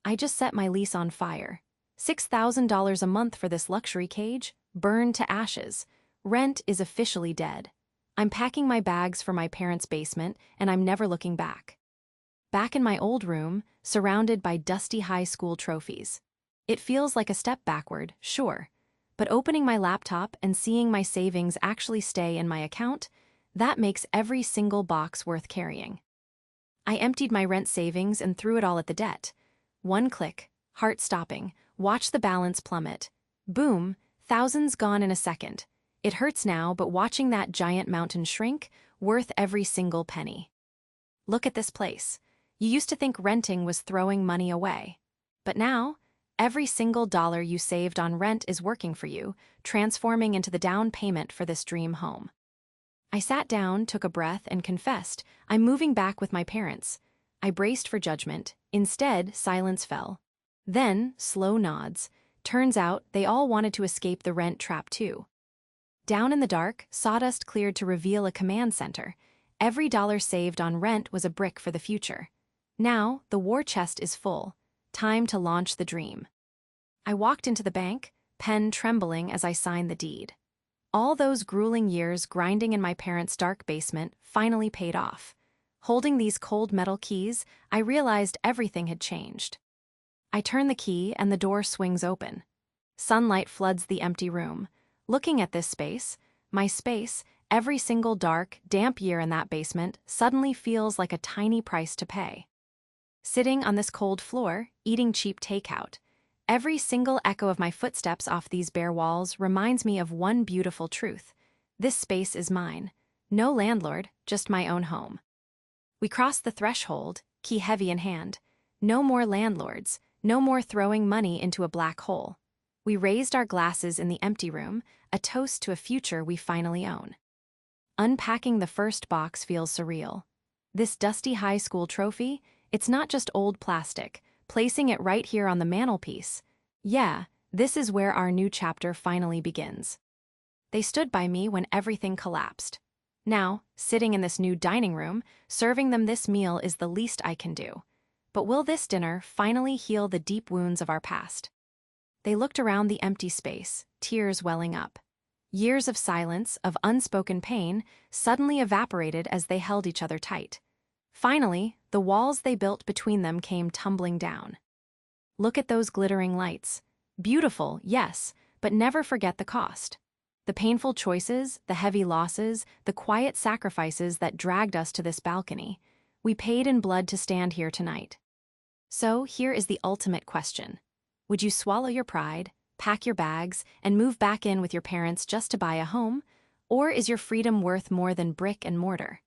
I just set my lease on fire. $6,000 a month for this luxury cage, burned to ashes. Rent is officially dead. I'm packing my bags for my parents' basement, and I'm never looking back. Back in my old room, surrounded by dusty high school trophies. It feels like a step backward, sure, but opening my laptop and seeing my savings actually stay in my account, that makes every single box worth carrying. I emptied my rent savings and threw it all at the debt. One click, heart stopping, watch the balance plummet. Boom, thousands gone in a second. It hurts now, but watching that giant mountain shrink, worth every single penny. Look at this place. You used to think renting was throwing money away. But now, every single dollar you saved on rent is working for you, transforming into the down payment for this dream home. I sat down, took a breath, and confessed, I'm moving back with my parents. I braced for judgment. Instead, silence fell. Then, slow nods. Turns out, they all wanted to escape the rent trap too. Down in the dark, sawdust cleared to reveal a command center. Every dollar saved on rent was a brick for the future. Now, the war chest is full. Time to launch the dream. I walked into the bank, pen trembling as I signed the deed. All those grueling years grinding in my parents' dark basement finally paid off. Holding these cold metal keys, I realized everything had changed. I turn the key and the door swings open. Sunlight floods the empty room. Looking at this space, my space, every single dark, damp year in that basement suddenly feels like a tiny price to pay. Sitting on this cold floor, eating cheap takeout, every single echo of my footsteps off these bare walls reminds me of one beautiful truth. This space is mine. No landlord, just my own home. We cross the threshold, key heavy in hand. No more landlords, no more throwing money into a black hole. We raised our glasses in the empty room, a toast to a future we finally own. Unpacking the first box feels surreal. This dusty high school trophy, it's not just old plastic. Placing it right here on the mantelpiece. Yeah, this is where our new chapter finally begins. They stood by me when everything collapsed. Now, sitting in this new dining room, serving them this meal is the least I can do. But will this dinner finally heal the deep wounds of our past? They looked around the empty space, tears welling up. Years of silence, of unspoken pain, suddenly evaporated as they held each other tight. Finally, the walls they built between them came tumbling down. Look at those glittering lights. Beautiful, yes, but never forget the cost. The painful choices, the heavy losses, the quiet sacrifices that dragged us to this balcony. We paid in blood to stand here tonight. So here is the ultimate question. Would you swallow your pride, pack your bags, and move back in with your parents just to buy a home? Or is your freedom worth more than brick and mortar?